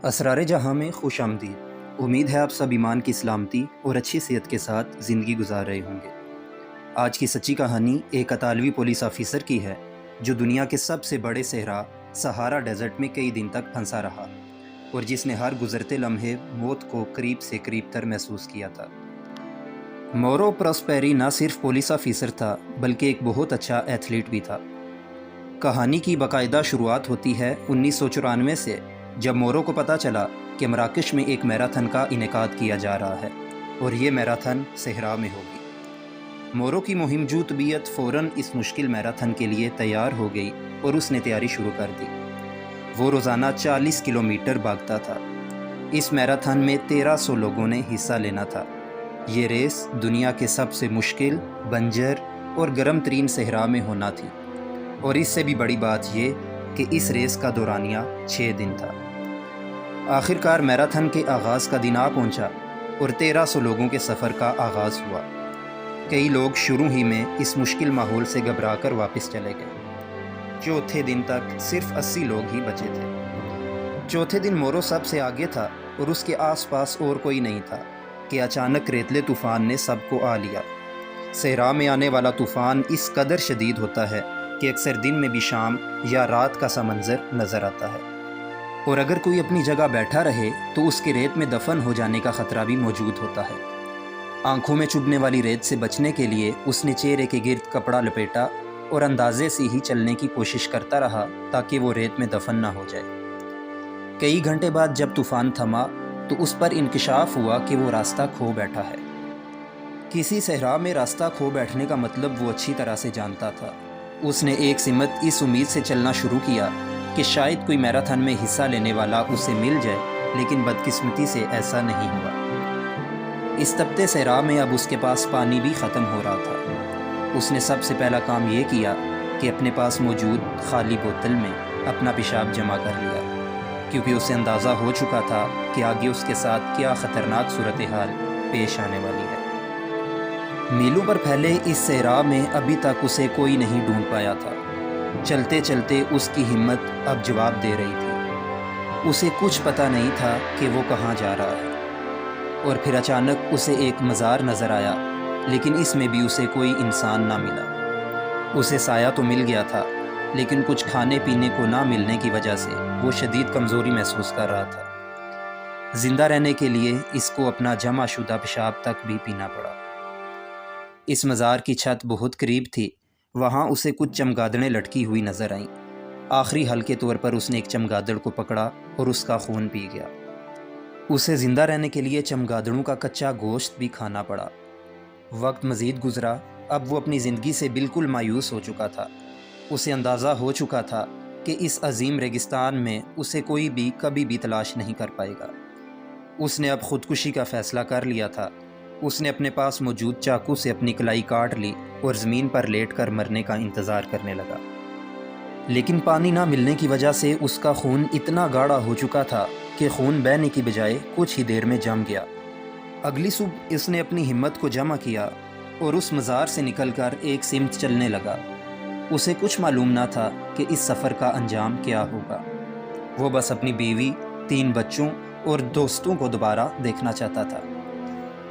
اسرار جہاں میں خوش آمدید۔ امید ہے آپ سب ایمان کی سلامتی اور اچھی صحت کے ساتھ زندگی گزار رہے ہوں گے۔ آج کی سچی کہانی ایک اطالوی پولیس آفیسر کی ہے جو دنیا کے سب سے بڑے صحرا سہارا ڈیزرٹ میں کئی دن تک پھنسا رہا اور جس نے ہر گزرتے لمحے موت کو قریب سے قریب تر محسوس کیا تھا۔ مورو پروسپیری نہ صرف پولیس آفیسر تھا بلکہ ایک بہت اچھا ایتھلیٹ بھی تھا۔ کہانی کی باقاعدہ شروعات ہوتی ہے 1994 سے، جب مورو کو پتہ چلا کہ مراکش میں ایک میراتھن کا انعقاد کیا جا رہا ہے اور یہ میراتھن صحرا میں ہوگی۔ مورو کی مہم جو طبیعت فوراً اس مشکل میراتھن کے لیے تیار ہو گئی اور اس نے تیاری شروع کر دی۔ وہ روزانہ 40 کلومیٹر بھاگتا تھا۔ اس میراتھن میں 1300 لوگوں نے حصہ لینا تھا۔ یہ ریس دنیا کے سب سے مشکل، بنجر اور گرم ترین صحرا میں ہونا تھی، اور اس سے بھی بڑی بات یہ کہ اس ریس کا دورانیہ 6 دن تھا۔ آخرکار میراتھن کے آغاز کا دن آ پہنچا اور 1300 لوگوں کے سفر کا آغاز ہوا۔ کئی لوگ شروع ہی میں اس مشکل ماحول سے گھبرا کر واپس چلے گئے۔ چوتھے دن تک صرف 80 لوگ ہی بچے تھے۔ چوتھے دن مورو سب سے آگے تھا اور اس کے آس پاس اور کوئی نہیں تھا کہ اچانک ریتلے طوفان نے سب کو آ لیا۔ صحرا میں آنے والا طوفان اس قدر شدید ہوتا ہے کہ اکثر دن میں بھی شام یا رات کا سا منظر نظر آتا ہے، اور اگر کوئی اپنی جگہ بیٹھا رہے تو اس کے ریت میں دفن ہو جانے کا خطرہ بھی موجود ہوتا ہے۔ آنکھوں میں چبھنے والی ریت سے بچنے کے لیے اس نے چہرے کے گرد کپڑا لپیٹا اور اندازے سے ہی چلنے کی کوشش کرتا رہا تاکہ وہ ریت میں دفن نہ ہو جائے۔ کئی گھنٹے بعد جب طوفان تھما تو اس پر انکشاف ہوا کہ وہ راستہ کھو بیٹھا ہے۔ کسی صحرا میں راستہ کھو بیٹھنے کا مطلب وہ اچھی طرح سے جانتا تھا۔ اس نے ایک سمت اس امید سے چلنا شروع کیا کہ شاید کوئی میراتھن میں حصہ لینے والا اسے مل جائے، لیکن بدقسمتی سے ایسا نہیں ہوا۔ اس تپتے صحرا میں اب اس کے پاس پانی بھی ختم ہو رہا تھا۔ اس نے سب سے پہلا کام یہ کیا کہ اپنے پاس موجود خالی بوتل میں اپنا پیشاب جمع کر لیا، کیونکہ اسے اندازہ ہو چکا تھا کہ آگے اس کے ساتھ کیا خطرناک صورتحال پیش آنے والی ہے۔ میلوں پر پھیلے اس صحرا میں ابھی تک اسے کوئی نہیں ڈھونڈ پایا تھا۔ چلتے چلتے اس کی ہمت اب جواب دے رہی تھی۔ اسے کچھ پتہ نہیں تھا کہ وہ کہاں جا رہا ہے، اور پھر اچانک اسے ایک مزار نظر آیا، لیکن اس میں بھی اسے کوئی انسان نہ ملا۔ اسے سایہ تو مل گیا تھا، لیکن کچھ کھانے پینے کو نہ ملنے کی وجہ سے وہ شدید کمزوری محسوس کر رہا تھا۔ زندہ رہنے کے لیے اس کو اپنا جمع شدہ پیشاب تک بھی پینا پڑا۔ اس مزار کی چھت بہت قریب تھی۔ وہاں اسے کچھ چمگادڑیں لٹکی ہوئی نظر آئیں۔ آخری حل کے طور پر اس نے ایک چمگادڑ کو پکڑا اور اس کا خون پی گیا۔ اسے زندہ رہنے کے لیے چمگادڑوں کا کچا گوشت بھی کھانا پڑا۔ وقت مزید گزرا۔ اب وہ اپنی زندگی سے بالکل مایوس ہو چکا تھا۔ اسے اندازہ ہو چکا تھا کہ اس عظیم ریگستان میں اسے کوئی بھی کبھی بھی تلاش نہیں کر پائے گا۔ اس نے اب خودکشی کا فیصلہ کر لیا تھا۔ اس نے اپنے پاس موجود چاقو سے اپنی کلائی کاٹ لی اور زمین پر لیٹ کر مرنے کا انتظار کرنے لگا، لیکن پانی نہ ملنے کی وجہ سے اس کا خون اتنا گاڑھا ہو چکا تھا کہ خون بہنے کی بجائے کچھ ہی دیر میں جم گیا۔ اگلی صبح اس نے اپنی ہمت کو جمع کیا اور اس مزار سے نکل کر ایک سمت چلنے لگا۔ اسے کچھ معلوم نہ تھا کہ اس سفر کا انجام کیا ہوگا۔ وہ بس اپنی بیوی، 3 بچوں اور دوستوں کو دوبارہ دیکھنا چاہتا تھا۔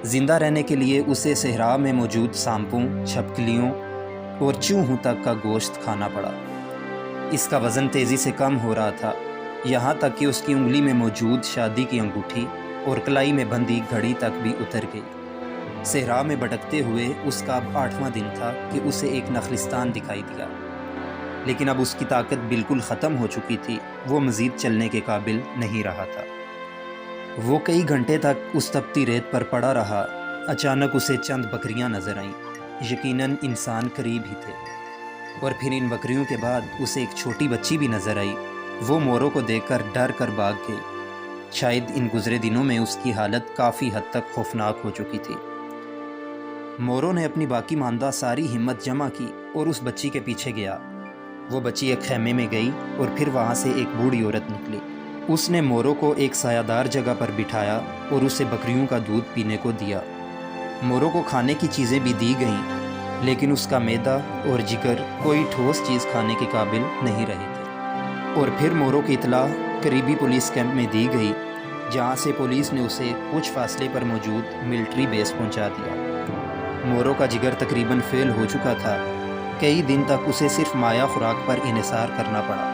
زندہ رہنے کے لیے اسے صحرا میں موجود سانپوں، چھپکلیوں اور چوہوں تک کا گوشت کھانا پڑا۔ اس کا وزن تیزی سے کم ہو رہا تھا، یہاں تک کہ اس کی انگلی میں موجود شادی کی انگوٹھی اور کلائی میں بندھی گھڑی تک بھی اتر گئی۔ صحرا میں بھٹکتے ہوئے اس کا اب 8واں دن تھا کہ اسے ایک نخلستان دکھائی دیا، لیکن اب اس کی طاقت بالکل ختم ہو چکی تھی۔ وہ مزید چلنے کے قابل نہیں رہا تھا۔ وہ کئی گھنٹے تک اس تپتی ریت پر پڑا رہا۔ اچانک اسے چند بکریاں نظر آئیں۔ یقیناً انسان قریب ہی تھے، اور پھر ان بکریوں کے بعد اسے ایک چھوٹی بچی بھی نظر آئی۔ وہ مورو کو دیکھ کر ڈر کر بھاگ گئی۔ شاید ان گزرے دنوں میں اس کی حالت کافی حد تک خوفناک ہو چکی تھی۔ مورو نے اپنی باقی ماندہ ساری ہمت جمع کی اور اس بچی کے پیچھے گیا۔ وہ بچی ایک خیمے میں گئی اور پھر وہاں سے ایک بوڑھی عورت نکلی۔ اس نے مورو کو ایک سایہ دار جگہ پر بٹھایا اور اسے بکریوں کا دودھ پینے کو دیا۔ مورو کو کھانے کی چیزیں بھی دی گئیں، لیکن اس کا معدہ اور جگر کوئی ٹھوس چیز کھانے کے قابل نہیں رہے تھے۔ اور پھر مورو کی اطلاع قریبی پولیس کیمپ میں دی گئی، جہاں سے پولیس نے اسے کچھ فاصلے پر موجود ملٹری بیس پہنچا دیا۔ مورو کا جگر تقریباً فیل ہو چکا تھا، کئی دن تک اسے صرف مائع خوراک پر انحصار کرنا پڑا۔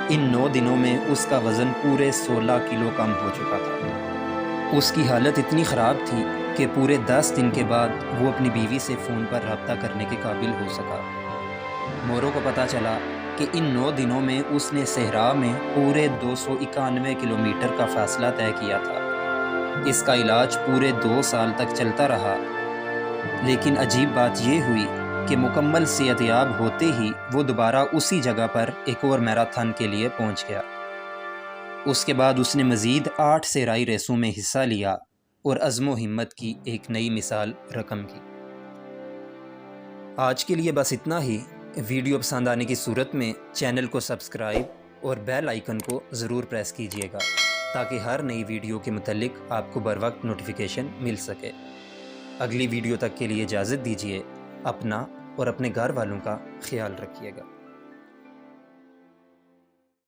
ان 9 دنوں میں اس کا وزن پورے 16 کلو کم ہو چکا تھا۔ اس کی حالت اتنی خراب تھی کہ پورے 10 دن کے بعد وہ اپنی بیوی سے فون پر رابطہ کرنے کے قابل ہو سکا۔ مورو کو پتہ چلا کہ ان 9 دنوں میں اس نے صحرا میں پورے 291 کلومیٹر کا فاصلہ طے کیا تھا۔ اس کا علاج پورے 2 سال تک چلتا رہا، لیکن عجیب بات یہ ہوئی کہ مکمل صحت یاب ہوتے ہی وہ دوبارہ اسی جگہ پر ایک اور میراتھن کے لیے پہنچ گیا۔ اس کے بعد اس نے مزید 8 صحرائی ریسوں میں حصہ لیا اور عزم و ہمت کی ایک نئی مثال رقم کی۔ آج کے لیے بس اتنا ہی۔ ویڈیو پسند آنے کی صورت میں چینل کو سبسکرائب اور بیل آئیکن کو ضرور پریس کیجیے گا تاکہ ہر نئی ویڈیو کے متعلق آپ کو بروقت نوٹیفیکیشن مل سکے۔ اگلی ویڈیو تک کے لیے اجازت دیجیے۔ اپنا اور اپنے گھر والوں کا خیال رکھیے گا۔